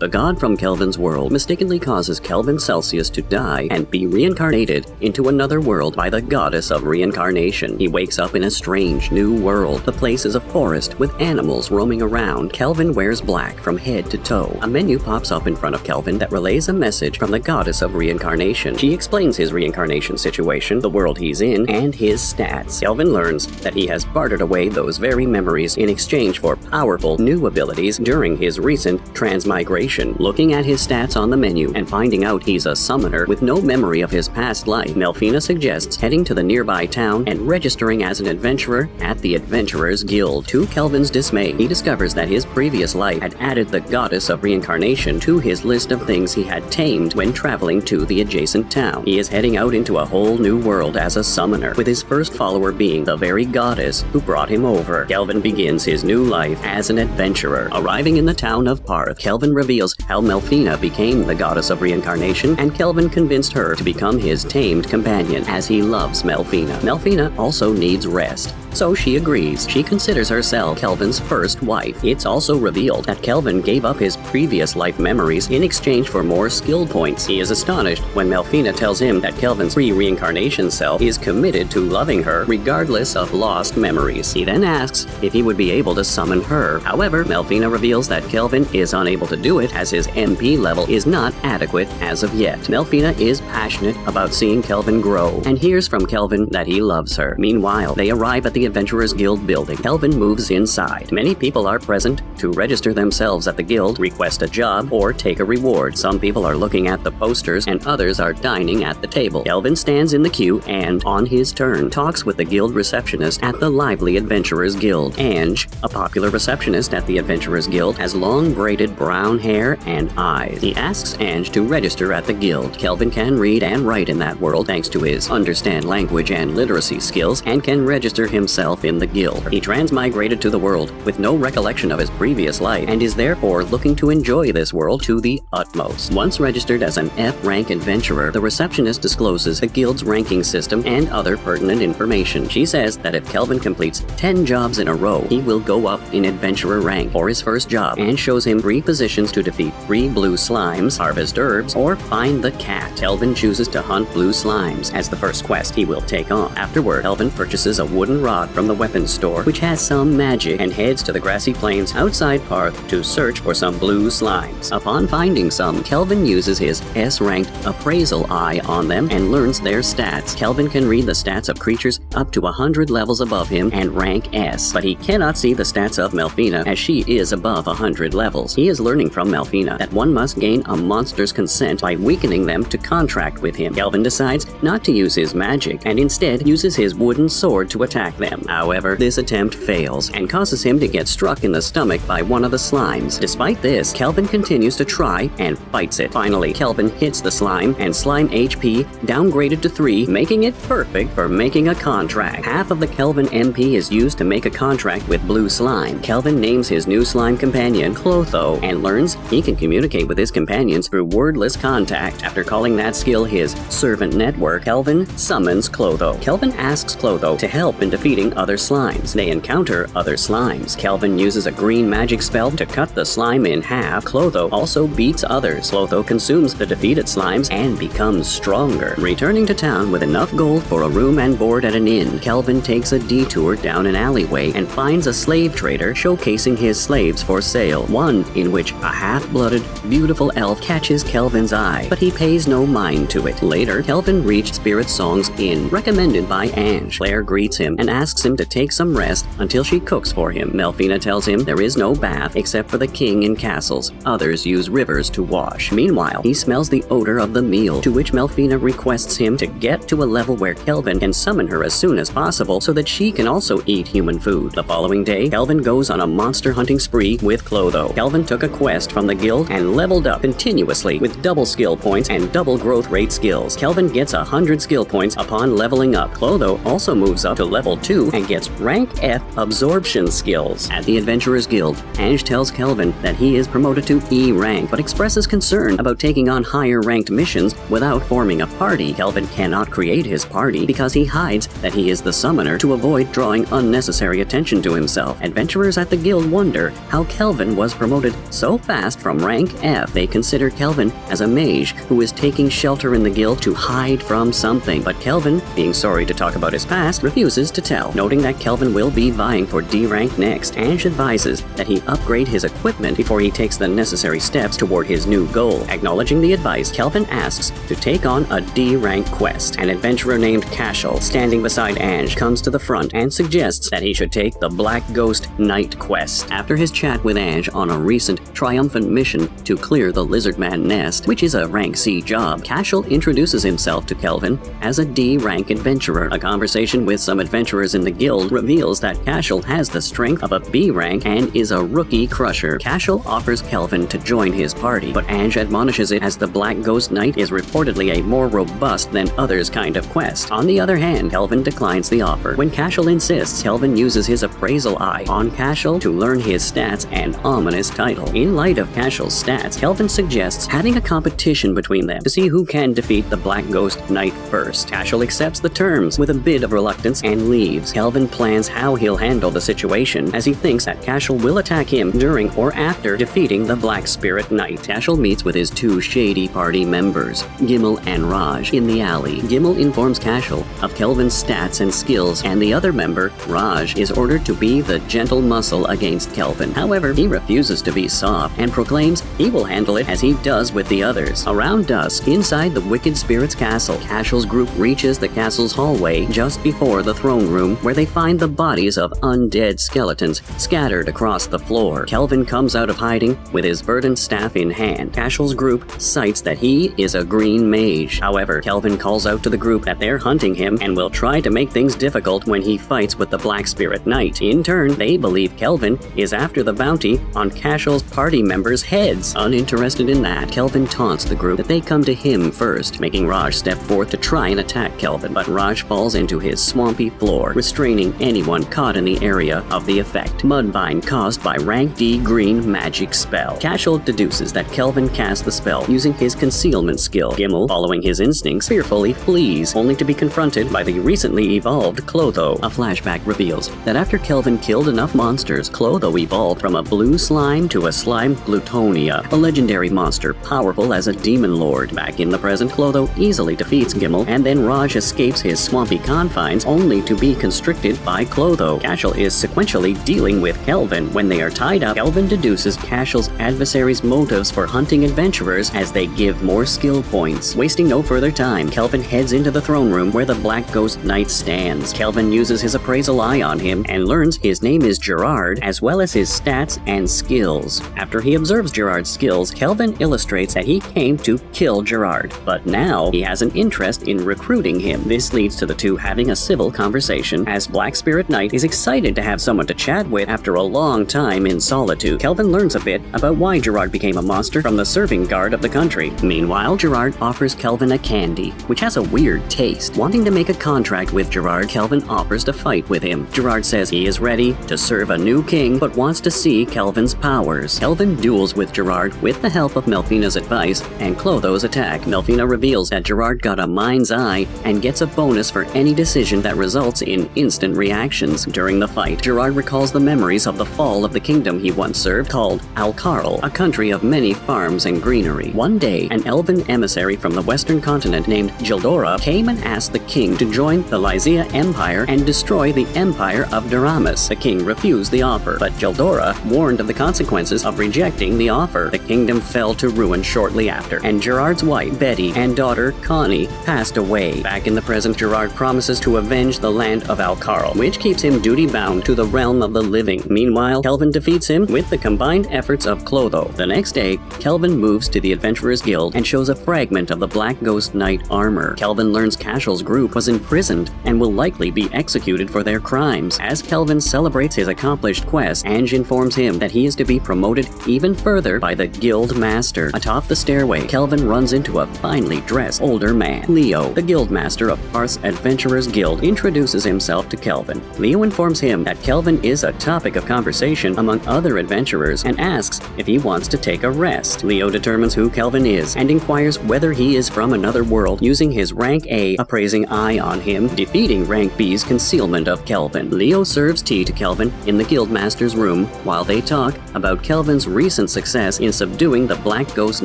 The god from Kelvin's world mistakenly causes Kelvin Celsius to die and be reincarnated into another world by the goddess of reincarnation. He wakes up in a strange new world. The place is a forest with animals roaming around. Kelvin wears black from head to toe. A menu pops up in front of Kelvin that relays a message from the goddess of reincarnation. She explains his reincarnation situation, the world he's in, and his stats. Kelvin learns that he has bartered away those very memories in exchange for powerful new abilities during his recent transmigration. Looking at his stats on the menu and finding out he's a summoner with no memory of his past life, Melfina suggests heading to the nearby town and registering as an adventurer at the Adventurers Guild. To Kelvin's dismay, he discovers that his previous life had added the goddess of reincarnation to his list of things he had tamed when traveling to the adjacent town. He is heading out into a whole new world as a summoner, with his first follower being the very goddess who brought him over. Kelvin begins his new life as an adventurer. Arriving in the town of Parth, Kelvin reveals how Melfina became the goddess of reincarnation, and Kelvin convinced her to become his tamed companion, as he loves Melfina. Melfina also needs rest, so she agrees. She considers herself Kelvin's first wife. It's also revealed that Kelvin gave up his previous life memories in exchange for more skill points. He is astonished when Melfina tells him that Kelvin's pre-reincarnation self is committed to loving her regardless of lost memories. He then asks if he would be able to summon her. However, Melfina reveals that Kelvin is unable to do it as his MP level is not adequate as of yet. Melfina is passionate about seeing Kelvin grow and hears from Kelvin that he loves her. Meanwhile, they arrive at the Adventurers Guild building. Kelvin moves inside. Many people are present to register themselves at the guild, request a job, or take a reward. Some people are looking at the posters and others are dining at the table. Kelvin stands in the queue and, on his turn, talks with the guild receptionist at the lively Adventurers Guild. Ange, a popular receptionist at the Adventurers Guild, has long braided brown hair and eyes. He asks Ange to register at the guild. Kelvin can read and write in that world thanks to his understand language and literacy skills, and can register himself in the guild. He transmigrated to the world with no recollection of his previous life and is therefore looking to enjoy this world to the utmost. Once registered as an F-rank adventurer, the receptionist discloses the guild's ranking system and other pertinent information. She says that if Kelvin completes 10 jobs in a row, he will go up in adventurer rank for his first job, and shows him 3 positions to defeat 3 blue slimes, harvest herbs, or find the cat. Kelvin chooses to hunt blue slimes as the first quest he will take on. Afterward, Kelvin purchases a wooden rod from the weapons store, which has some magic, and heads to the grassy plains outside Parth to search for some blue slimes. Upon finding some, Kelvin uses his S-ranked appraisal eye on them and learns their stats. Kelvin can read the stats of creatures up to 100 levels above him and rank S, but he cannot see the stats of Melfina as she is above 100 levels. He is learning from Melfina that one must gain a monster's consent by weakening them to contract with him. Kelvin decides not to use his magic and instead uses his wooden sword to attack them. However, this attempt fails and causes him to get struck in the stomach by one of the slimes. Despite this, Kelvin continues to try and fights it. Finally, Kelvin hits the slime and slime HP downgraded to 3, making it perfect for making a contract. Half of the Kelvin MP is used to make a contract with blue slime. Kelvin names his new slime companion Clotho and learns he can communicate with his companions through wordless contact. After calling that skill his servant network, Kelvin summons Clotho. Kelvin asks Clotho to help in defeating other slimes. They encounter other slimes. Kelvin uses a green magic spell to cut the slime in half. Clotho also beats others. Clotho consumes the defeated slimes and becomes stronger. Returning to town with enough gold for a room and board at an inn, Kelvin takes a detour down an alleyway and finds a slave trader showcasing his slaves for sale, one in which a half-blooded, beautiful elf catches Kelvin's eye, but he pays no mind to it. Later, Kelvin reached Spirit Song's inn, recommended by Ange. Claire greets him and asks him to take some rest until she cooks for him. Melfina tells him there is no bath except for the king in castles. Others use rivers to wash. Meanwhile, he smells the odor of the meal, to which Melfina requests him to get to a level where Kelvin can summon her as soon as possible so that she can also eat human food. The following day, Kelvin goes on a monster hunting spree with Clotho. Kelvin took a quest from the guild and leveled up continuously with double skill points and double growth rate skills. Kelvin gets 100 skill points upon leveling up. Clotho also moves up to level 2 2 and gets rank F absorption skills. At the Adventurers Guild, Ange tells Kelvin that he is promoted to E rank, but expresses concern about taking on higher ranked missions without forming a party. Kelvin cannot create his party because he hides that he is the summoner to avoid drawing unnecessary attention to himself. Adventurers at the guild wonder how Kelvin was promoted so fast from rank F. They consider Kelvin as a mage who is taking shelter in the guild to hide from something, but Kelvin, being sorry to talk about his past, refuses to tell. Noting that Kelvin will be vying for D rank next, Ange advises that he upgrade his equipment before he takes the necessary steps toward his new goal. Acknowledging the advice, Kelvin asks to take on a D rank quest. An adventurer named Cashel, standing beside Ange, comes to the front and suggests that he should take the Black Ghost Knight quest. After his chat with Ange on a recent triumphant mission to clear the Lizardman nest, which is a rank C job, Cashel introduces himself to Kelvin as a D rank adventurer. A conversation with some adventurers in the guild reveals that Cashel has the strength of a B rank and is a rookie crusher. Cashel offers Kelvin to join his party, but Ange admonishes it as the Black Ghost Knight is reportedly a more robust than others kind of quest. On the other hand, Kelvin declines the offer. When Cashel insists, Kelvin uses his appraisal eye on Cashel to learn his stats and ominous title. In light of Cashel's stats, Kelvin suggests having a competition between them to see who can defeat the Black Ghost Knight first. Cashel accepts the terms with a bit of reluctance and leaves. Kelvin plans how he'll handle the situation, as he thinks that Cashel will attack him during or after defeating the Black Spirit Knight. Cashel meets with his two shady party members, Gimel and Raj, in the alley. Gimel informs Cashel of Kelvin's stats and skills, and the other member, Raj, is ordered to be the gentle muscle against Kelvin. However, he refuses to be soft and proclaims he will handle it as he does with the others. Around dusk, inside the Wicked Spirit's castle, Cashel's group reaches the castle's hallway just before the throne room, where they find the bodies of undead skeletons scattered across the floor. Kelvin comes out of hiding with his verdant staff in hand. Cashel's group cites that he is a green mage. However, Kelvin calls out to the group that they're hunting him and will try to make things difficult when he fights with the Black Spirit Knight. In turn, they believe Kelvin is after the bounty on Cashel's party members' heads. Uninterested in that, Kelvin taunts the group that they come to him first, making Raj step forth to try and attack Kelvin, but Raj falls into his swampy floor, restraining anyone caught in the area of the effect. Mudvine caused by rank D green magic spell. Cashel deduces that Kelvin cast the spell using his concealment skill. Gimel, following his instincts, fearfully flees, only to be confronted by the recently evolved Clotho. A flashback reveals that after Kelvin killed enough monsters, Clotho evolved from a blue slime to a slime Glutonia, a legendary monster powerful as a demon lord. Back in the present, Clotho easily defeats Gimel, and then Raj escapes his swampy confines only to be constricted by Clotho. Cashel is sequentially dealing with Kelvin. When they are tied up, Kelvin deduces Cashel's adversaries' motives for hunting adventurers as they give more skill points. Wasting no further time, Kelvin heads into the throne room where the Black Ghost Knight stands. Kelvin uses his appraisal eye on him and learns his name is Gerard, as well as his stats and skills. After he observes Gerard's skills, Kelvin illustrates that he came to kill Gerard, but now he has an interest in recruiting him. This leads to the two having a civil conversation, as Black Spirit Knight is excited to have someone to chat with after a long time in solitude. Kelvin learns a bit about why Gerard became a monster from the serving guard of the country. Meanwhile, Gerard offers Kelvin a candy, which has a weird taste. Wanting to make a contract with Gerard, Kelvin offers to fight with him. Gerard says he is ready to serve a new king, but wants to see Kelvin's powers. Kelvin duels with Gerard with the help of Melfina's advice and Clotho's attack. Melfina reveals that Gerard got a mind's eye and gets a bonus for any decision that results in instant reactions. During the fight, Gerard recalls the memories of the fall of the kingdom he once served, called Alcarl, a country of many farms and greenery. One day, an elven emissary from the western continent named Gildora came and asked the king to join the Lysia Empire and destroy the Empire of Duramus. The king refused the offer, but Gildora warned of the consequences of rejecting the offer. The kingdom fell to ruin shortly after, and Gerard's wife, Betty, and daughter, Connie, passed away. Back in the present, Gerard promises to avenge the land of Alcarl, which keeps him duty-bound to the realm of the living. Meanwhile, Kelvin defeats him with the combined efforts of Clotho. The next day, Kelvin moves to the Adventurers Guild and shows a fragment of the Black Ghost Knight armor. Kelvin learns Cashel's group was imprisoned and will likely be executed for their crimes. As Kelvin celebrates his accomplished quest, Ange informs him that he is to be promoted even further by the Guild Master. Atop the stairway, Kelvin runs into a finely dressed older man. Leo, the Guild Master of Parth's Adventurers Guild, introduces himself himself to Kelvin. Leo informs him that Kelvin is a topic of conversation among other adventurers and asks if he wants to take a rest. Leo determines who Kelvin is and inquires whether he is from another world using his rank A appraising eye on him, defeating rank B's concealment of Kelvin. Leo serves tea to Kelvin in the Guildmaster's room while they talk about Kelvin's recent success in subduing the Black Ghost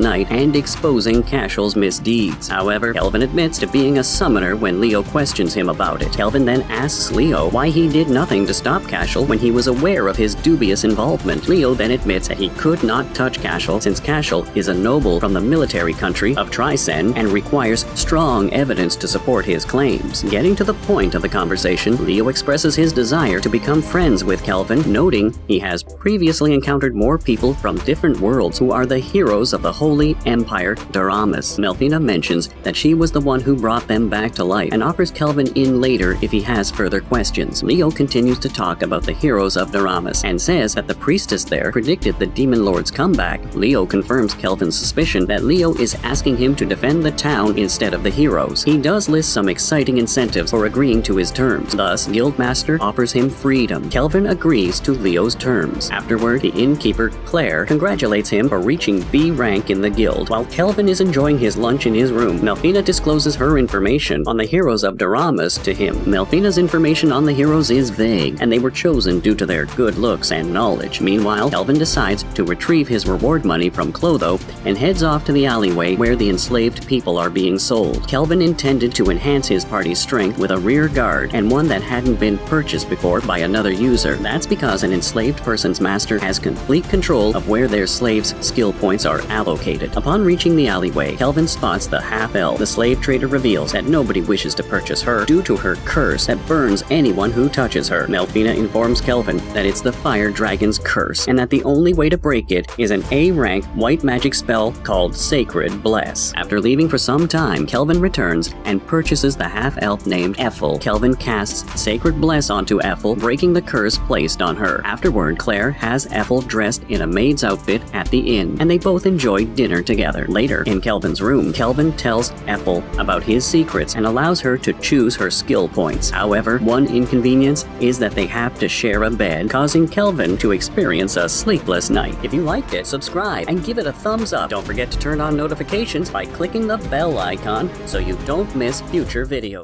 Knight and exposing Cashel's misdeeds. However, Kelvin admits to being a summoner when Leo questions him about it. Kelvin then asks Leo why he did nothing to stop Cashel when he was aware of his dubious involvement. Leo then admits that he could not touch Cashel since Cashel is a noble from the military country of Tricen and requires strong evidence to support his claims. Getting to the point of the conversation, Leo expresses his desire to become friends with Kelvin, noting he has previously encountered more people from different worlds who are the heroes of the Holy Empire Doramus. Melfina mentions that she was the one who brought them back to life and offers Kelvin in later if he has further questions. Leo continues to talk about the heroes of Doramus and says that the priestess there predicted the Demon Lord's comeback. Leo confirms Kelvin's suspicion that Leo is asking him to defend the town instead of the heroes. He does list some exciting incentives for agreeing to his terms. Thus, Guildmaster offers him freedom. Kelvin agrees to Leo's terms. Afterward, the innkeeper, Claire, congratulates him for reaching B rank in the guild. While Kelvin is enjoying his lunch in his room, Melfina discloses her information on the heroes of Doramus to him. Melfina's information on the heroes is vague, and they were chosen due to their good looks and knowledge. Meanwhile, Kelvin decides to retrieve his reward money from Clotho and heads off to the alleyway where the enslaved people are being sold. Kelvin intended to enhance his party's strength with a rear guard and one that hadn't been purchased before by another user. That's because an enslaved person's master has complete control of where their slaves' skill points are allocated. Upon reaching the alleyway, Kelvin spots the half-elf. The slave trader reveals that nobody wishes to purchase her due to her curse that burns anyone who touches her. Melfina informs Kelvin that it's the Fire Dragon's curse and that the only way to break it is an A-rank white magic spell called Sacred Bless. After leaving for some time, Kelvin returns and purchases the half-elf named Ethel. Kelvin casts Sacred Bless onto Ethel, breaking the curse placed on her. Afterward, Claire has Ethel dressed in a maid's outfit at the inn, and they both enjoy dinner together. Later, in Kelvin's room, Kelvin tells Ethel about his secrets and allows her to choose her skill points. However, one inconvenience is that they have to share a bed, causing Kelvin to experience a sleepless night. If you liked it, subscribe and give it a thumbs up. Don't forget to turn on notifications by clicking the bell icon so you don't miss future videos.